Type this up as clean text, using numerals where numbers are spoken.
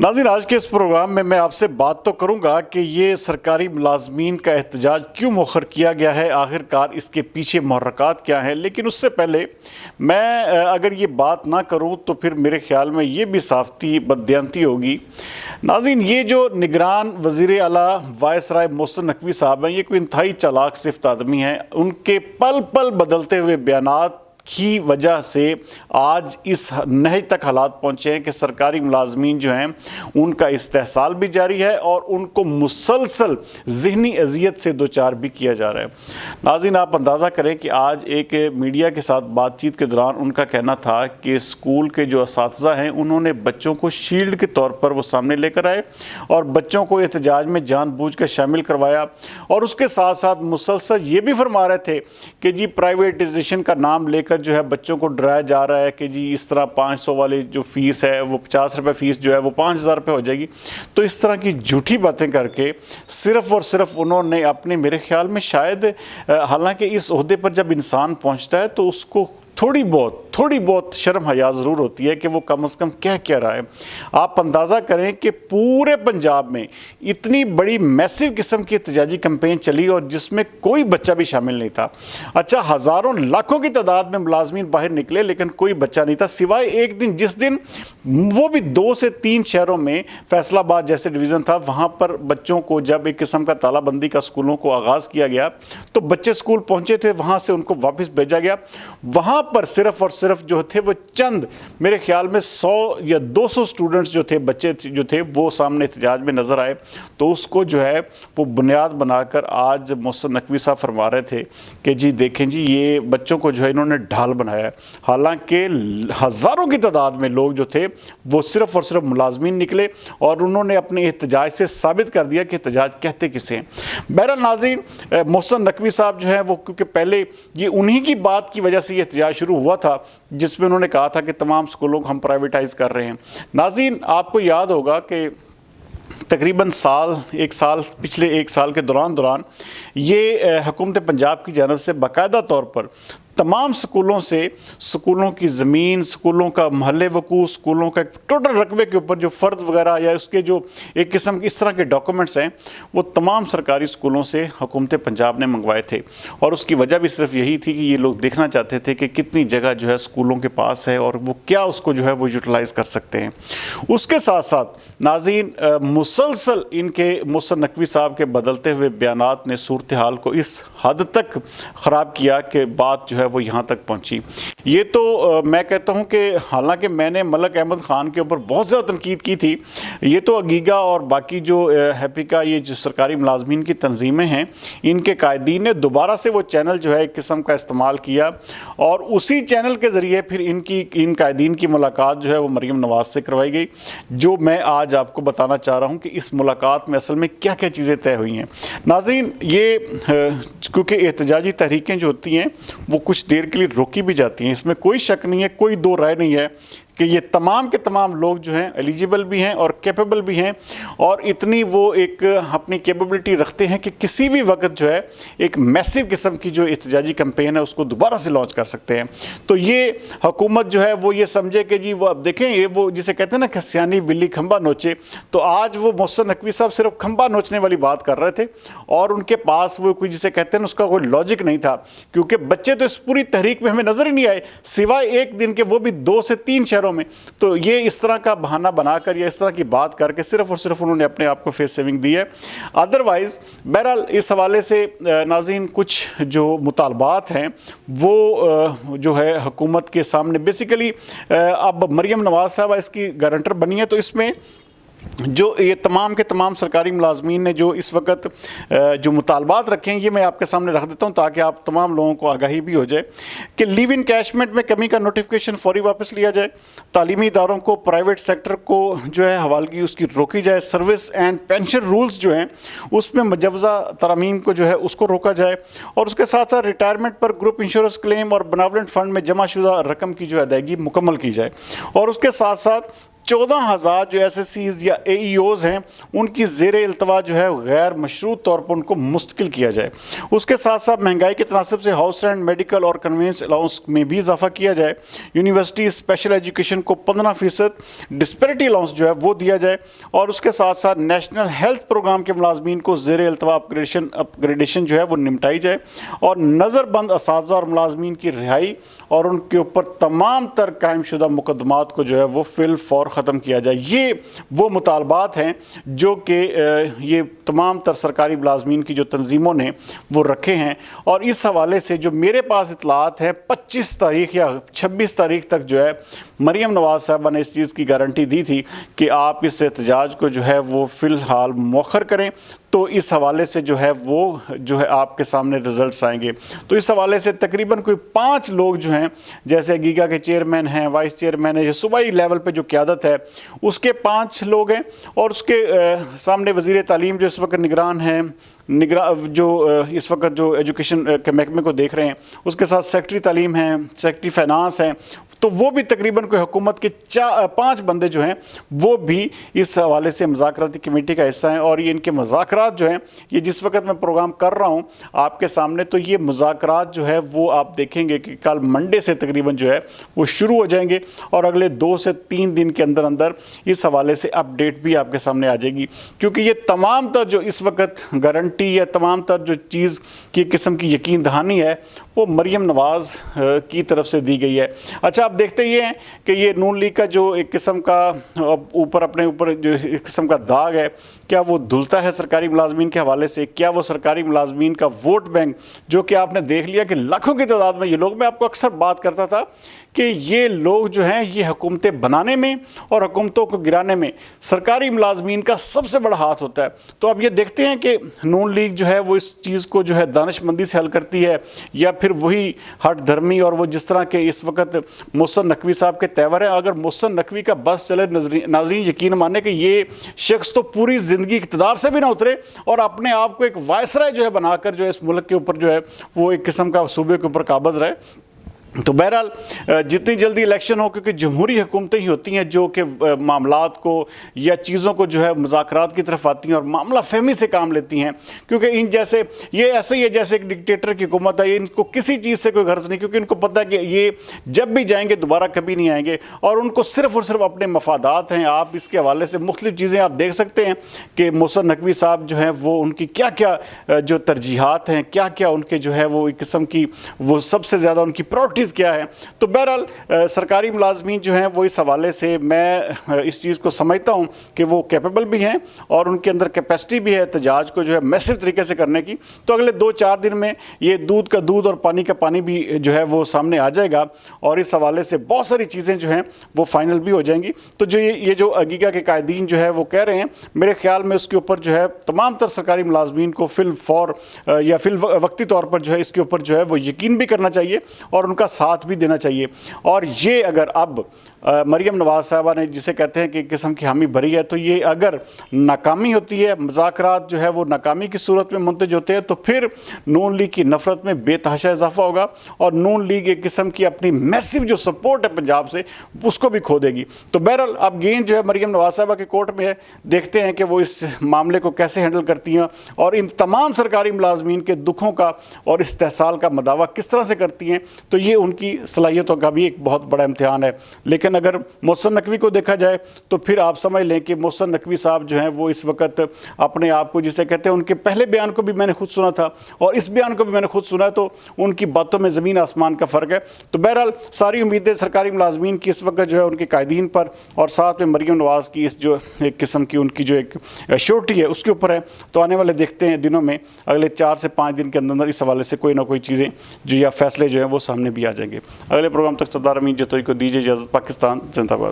नाज़रीन, आज के इस प्रोग्राम में मैं आपसे बात तो करूंगा कि ये सरकारी मुलाजमीन का एहतजाज क्यों मुअख्खर किया गया है, आखिरकार इसके पीछे मुहर्रकात क्या हैं। लेकिन उससे पहले मैं अगर ये बात ना करूं तो फिर मेरे ख्याल में ये भी साफ़ती बददियांती होगी। नाज़रीन, ये जो निगरान वज़ीर आला वायसराय मोहसिन नकवी साहब हैं, ये कोई इंतहाई चालाक सिफ्त आदमी हैं। उनके पल पल बदलते हुए बयानात की वजह से आज इस नहज तक हालात पहुँचे हैं कि सरकारी मुलाजमीन जो हैं उनका इस्तेहसाल भी जारी है और उनको मुसलसल ज़हनी अजियत से दो चार भी किया जा रहा है। नाज़रीन, आप अंदाज़ा करें कि आज एक मीडिया के साथ बातचीत के दौरान उनका कहना था कि स्कूल के जो असातिज़ा हैं उन्होंने बच्चों को शील्ड के तौर पर वो सामने लेकर आए और बच्चों को एहतजाज में जानबूझकर शामिल करवाया। और उसके साथ साथ मुसलसल ये भी फरमा रहे थे कि जी प्राइवेटाइजेशन का नाम लेकर जो है बच्चों को डराया जा रहा है कि जी इस तरह 500 वाली जो फ़ीस है वो 50 रुपये फ़ीस जो है वो 5000 रुपये हो जाएगी। तो इस तरह की झूठी बातें करके सिर्फ़ और सिर्फ उन्होंने अपने, मेरे ख्याल में शायद, हालांकि इस ओहदे पर जब इंसान पहुंचता है तो उसको थोड़ी बहुत शर्म हया ज़रूर होती है कि वो कम से कम कह रहा है। आप अंदाज़ा करें कि पूरे पंजाब में इतनी बड़ी मैसिव किस्म की एहतजाजी कैंपेन चली और जिसमें कोई बच्चा भी शामिल नहीं था। अच्छा, हज़ारों लाखों की तादाद में मुलाजमीन बाहर निकले लेकिन कोई बच्चा नहीं था, सिवाय एक दिन, जिस दिन वो भी 2 से 3 शहरों में फैसलाबाद जैसे डिवीज़न था, वहाँ पर बच्चों को जब एक किस्म का तालाबंदी का स्कूलों को आगाज़ किया गया तो बच्चे स्कूल पहुँचे थे, वहाँ से उनको वापस भेजा गया। वहाँ पर सिर्फ और सिर्फ जो थे वो चंद, मेरे ख्याल में 100 या 200 स्टूडेंट्स जो थे, बच्चे जो थे वो सामने एहतजाज में नज़र आए। तो उसको जो है वो बुनियाद बनाकर आज मोहसिन नकवी साहब फरमा रहे थे कि जी देखें जी, ये बच्चों को जो है इन्होंने ढाल बनाया है। हालांकि हज़ारों की तादाद में लोग जो थे वो सिर्फ और सिर्फ मुलाजमीन निकले और उन्होंने अपने एहतजाज से साबित कर दिया कि एहतजाज कहते किसे हैं। बहरहाल नाज़रीन, मोहसिन नकवी साहब जो हैं वो, क्योंकि पहले ये उन्हीं की बात की वजह से ये एहतजाज शुरू हुआ था जिसमें उन्होंने कहा था कि तमाम स्कूलों को हम प्राइवेटाइज कर रहे हैं। नाज़रीन, आपको याद होगा कि तकरीबन पिछले एक साल के दौरान ये हुकूमत पंजाब की जानब से बाकायदा तौर पर तमाम स्कूलों से स्कूलों की ज़मीन, स्कूलों का महल्ले वकूफ़, स्कूलों का टोटल रकबे के ऊपर जो फ़र्द वगैरह या उसके जो एक किस्म इस तरह के डॉक्यूमेंट्स हैं वो तमाम सरकारी स्कूलों से हुकूमत पंजाब ने मंगवाए थे। और उसकी वजह भी सिर्फ यही थी कि ये लोग देखना चाहते थे कि कितनी जगह जो है स्कूलों के पास है और वो क्या उसको जो है वो यूटिलाइज़ कर सकते हैं। उसके साथ साथ नाज़रीन, मुसलसल इनके मोहसिन नकवी साहब के बदलते हुए बयानात ने सूरत हाल को इस हद तक ख़राब किया कि बात जो है वो यहाँ तक पहुँची। ये तो मैं कहता हूँ कि हालांकि मैंने मलक अहमद ख़ान के ऊपर बहुत ज़्यादा तनकीद की थी, ये तो अगीगा और बाकी जो हैप्पी, ये जो सरकारी मुलाजमीन की तंजीमें हैं, इनके कायदीन ने दोबारा से वो चैनल जो है एक किस्म का इस्तेमाल किया और उसी चैनल के ज़रिए फिर इन कायदीन की मुलाकात जो है वो मरीम नवाज़ से करवाई गई, जो मैं आज आपको बताना चाह रहा हूँ कि इस मुलाकात में असल में क्या क्या चीज़ें तय हुई हैं। नाज़रीन, ये क्योंकि एहतजाजी तहरीकें जो होती हैं वो कुछ देर के लिए रोकी भी जाती हैं, इसमें कोई शक नहीं है, कोई दो राय नहीं है कि ये तमाम के तमाम लोग जो हैं एलिजिबल भी हैं और कैपेबल भी हैं और इतनी वो एक अपनी कैपेबिलिटी रखते हैं कि किसी भी वक्त जो है एक मैसिव किस्म की जो एहतजाजी कैंपेन है उसको दोबारा से लॉन्च कर सकते हैं। तो ये हुकूमत जो है वो ये समझे कि जी वो, अब देखें, ये वो जिसे कहते हैं ना खसियानी बिल्ली खंबा नोचे, तो आज वो मोहसिन नकवी साहब सिर्फ खंबा नोचने वाली बात कर रहे थे और उनके पास वो कोई जिसे कहते हैं उसका कोई लॉजिक नहीं था, क्योंकि बच्चे तो इस पूरी तहरीक में हमें नज़र ही नहीं आए सिवाय एक दिन के, वो भी 2 से 3 शहरों में। तो ये इस तरह का बहाना बनाकर या इस तरह की बात करके सिर्फ और सिर्फ उन्होंने अपने आप को फेस सेविंग दी है। अदरवाइज बहरहाल इस हवाले से नाज़रीन कुछ जो मुतालबात हैं वो जो है हुकूमत के सामने बेसिकली अब मरीम नवाज़ साहब इसकी गारंटर बनी है। तो इसमें जो ये तमाम के तमाम सरकारी मुलाजमीन ने जो इस वक्त जो मुतालबात रखे हैं ये मैं आपके सामने रख देता हूँ ताकि आप तमाम लोगों को आगाही भी हो जाए कि लीव इन कैशमेंट में कमी का नोटिफिकेशन फौरी वापस लिया जाए, तालीमी इदारों को, प्राइवेट सेक्टर को जो है हवालगी उसकी रोकी जाए, सर्विस एंड पेंशन रूल्स जो हैं उसमें मुजवज़ा तरमीम को जो है उसको रोका जाए और उसके साथ साथ रिटायरमेंट पर ग्रुप इंश्योरेंस क्लेम और बेनेवलेंट फ़ंड में जमा शुदा रकम की जो अदायगी मुकम्मल की जाए और उसके साथ साथ 14,000 जो SSCs या AEOs हैं उनकी ज़ेर इल्तवा जो है गैर मशरूत तौर पर उनको मुस्तकिल किया जाए। उसके साथ साथ महंगाई के तनासब से हाउस रेंट, मेडिकल और कन्वेंस अलाउंस में भी इजाफा किया जाए। यूनिवर्सिटी स्पेशल एजुकेशन को 15% डिस्पैरिटी अलाउंस जो है वो दिया जाए और उसके साथ साथ नेशनल हेल्थ प्रोग्राम के मुलाजमीन को ज़ेर इल्तवा अपग्रेडेशन जो है वो निपटाई जाए और नज़रबंद असातिज़ा और मुलाजमीन की रिहाई और उनके ऊपर तमाम तर कायमशुदा मुकदमात को जो है वो फिल फौर ख़त्म किया जाए। ये वो मुतालबात हैं जो कि ये तमाम तर सरकारी मुलाजमीन की जो तंजीमों ने वो रखे हैं और इस हवाले से जो मेरे पास इतलात है 25 तारीख या 26 तारीख तक जो है मरीम नवाज़ साहबा ने इस चीज़ की गारंटी दी थी कि आप इस एहतजाज को जो है वो फ़िलहाल मौखर करें, तो इस हवाले से जो है वो जो है आपके सामने रिजल्ट्स आएंगे। तो इस हवाले से तकरीबन कोई 5 लोग जो हैं, जैसे गीगा के चेयरमैन हैं, वाइस चेयरमैन है, सूबाई लेवल पे जो क़यादत है उसके 5 लोग हैं और उसके सामने वज़ीर तालीम जो इस वक्त निगरान हैं, जो इस वक्त जो एजुकेशन के महकमे को देख रहे हैं, उसके साथ सेक्रेटरी तालीम हैं, सेक्रेटरी फाइनेंस हैं, तो वो भी तकरीबन कोई हुकूमत के 5 बंदे जो हैं वो भी इस हवाले से मुज़ाकराती कमेटी का हिस्सा हैं। और ये इनके मुज़ाकरात जो हैं, ये जिस वक्त मैं प्रोग्राम कर रहा हूँ आपके सामने, तो ये मुज़ाकरात जो है वो आप देखेंगे कि कल मंडे से तकरीबन जो है वो शुरू हो जाएंगे और अगले 2 से 3 दिन के अंदर अंदर इस हवाले से अपडेट भी आपके सामने आ जाएगी, क्योंकि ये तमाम तर जो इस वक्त गारंटी या तमाम तर जो चीज़ की किस्म की यकीन दहानी है वो मरीम नवाज़ की तरफ से दी गई है। अच्छा, आप देखते ही हैं कि ये नून लीग का जो एक किस्म का ऊपर अपने ऊपर जो एक किस्म का दाग है, क्या वो धुलता है सरकारी मुलाजमीन के हवाले से? क्या वो सरकारी मुलाजमीन का वोट बैंक, जो कि आपने देख लिया कि लाखों की तादाद में ये लोग, मैं आपको अक्सर बात करता था कि ये लोग जो हैं ये हुकूमतें बनाने में और हुकूमतों को गिराने में सरकारी मुलाजमीन का सबसे बड़ा हाथ होता है। तो अब ये देखते हैं कि नून लीग जो है वो इस चीज़ को जो है दानिशमंदी से हल करती है या फिर वही हट धर्मी और वो जिस तरह के इस वक्त मोहसिन नकवी साहब के तेवर हैं। अगर मोहसिन नकवी का बस चले, नाज़रीन यकीन माने कि ये शख्स तो पूरी ज़िंदगी इक़्तिदार से भी ना उतरे और अपने आप को एक वायसराय जो है बनाकर जो है इस मुल्क के ऊपर जो है वो एक किस्म का सूबे के ऊपर काबज़ रहे। तो बहरहाल जितनी जल्दी इलेक्शन हो, क्योंकि जमहूरी हुकूमतें ही होती हैं जो कि मामलात को या चीज़ों को जो है मुज़ाकरात की तरफ आती हैं और मामला फहमी से काम लेती हैं, क्योंकि इन जैसे ये ऐसे ही है जैसे एक डिक्टेटर की हुकूमत है, इनको किसी चीज़ से कोई गर्ज नहीं, क्योंकि इनको पता है कि ये जब भी जाएंगे दोबारा कभी नहीं आएंगे और उनको सिर्फ़ और सिर्फ अपने मफादात हैं। आप इसके हवाले से मुख्तलिफ़ चीज़ें आप देख सकते हैं कि मोहसिन नकवी साहब जो हैं वो उनकी क्या क्या जो तरजीहात हैं, क्या क्या उनके जो है वो एक किस्म की वो सबसे ज़्यादा उनकी प्रायोरिटी क्या है। तो बहरहाल सरकारी मुलाजमीन जो हैं वो इस हवाले से मैं इस चीज़ को समझता हूँ कि वो कैपेबल भी हैं और उनके अंदर कैपेसिटी भी है एहतजाज को जो है मैसिव तरीके से करने की। तो अगले 2-4 दिन में ये दूध का दूध और पानी का पानी भी जो है वो सामने आ जाएगा और इस हवाले से बहुत सारी चीज़ें जो हैं वो फाइनल भी हो जाएंगी। तो जो ये जो अगीगा के कायदीन जो है वो कह रहे हैं, मेरे ख्याल में उसके ऊपर जो है तमाम तर सरकारी मुलाजमीन को फिल फौर या फिल वक्ती तौर पर जो है इसके ऊपर जो है वो यकीन भी करना चाहिए और उनका साथ भी देना चाहिए। और ये अगर अब मरीम नवाज़ साहबा ने जिसे कहते हैं कि किस्म की हामी भरी है, तो ये अगर नाकामी होती है, मुज़ाकरात जो है वो नाकामी की सूरत में मुंतज होते हैं, तो फिर नून लीग की नफ़रत में बेतहाशा इजाफा होगा और नून लीग एक किस्म की अपनी मैसिव जो सपोर्ट है पंजाब से उसको भी खो देगी। तो बहरहाल अब गेंद जो है मरीम नवाज़ साहबा के कोर्ट में है, देखते हैं कि वो इस मामले को कैसे हैंडल करती हैं और इन तमाम सरकारी मुलाजमीन के दुखों का और इस्तेहसाल का मदावा किस तरह से करती हैं। तो ये उनकी सलाहियतों का भी एक बहुत बड़ा इम्तिहान है। लेकिन अगर मोहसिन नकवी को देखा जाए तो फिर आप समझ लें कि मोहसिन नकवी साहब जो हैं वो इस वक्त अपने आप को, जिसे कहते हैं, उनके पहले बयान को भी मैंने खुद सुना था और इस बयान को भी मैंने खुद सुना, तो उनकी बातों में ज़मीन आसमान का फ़र्क है। तो बहरहाल सारी उम्मीदें सरकारी मुलाजमीन की इस वक्त जो है उनके कायदीन पर और साथ में मरीम नवाज़ की इस जो एक किस्म की उनकी जो एक श्योरिटी है उसके ऊपर है। तो आने वाले देखते हैं दिनों में, अगले 4 से 5 दिन के अंदर इस हवाले से कोई ना कोई चीज़ें जो या फैसले जो हैं वो सामने भी आ जाएंगे। अगले प्रोग्राम तक सरदार अमीन जतोई को दीजिए इजाज़त। पाकिस्तान जिंदाबाद।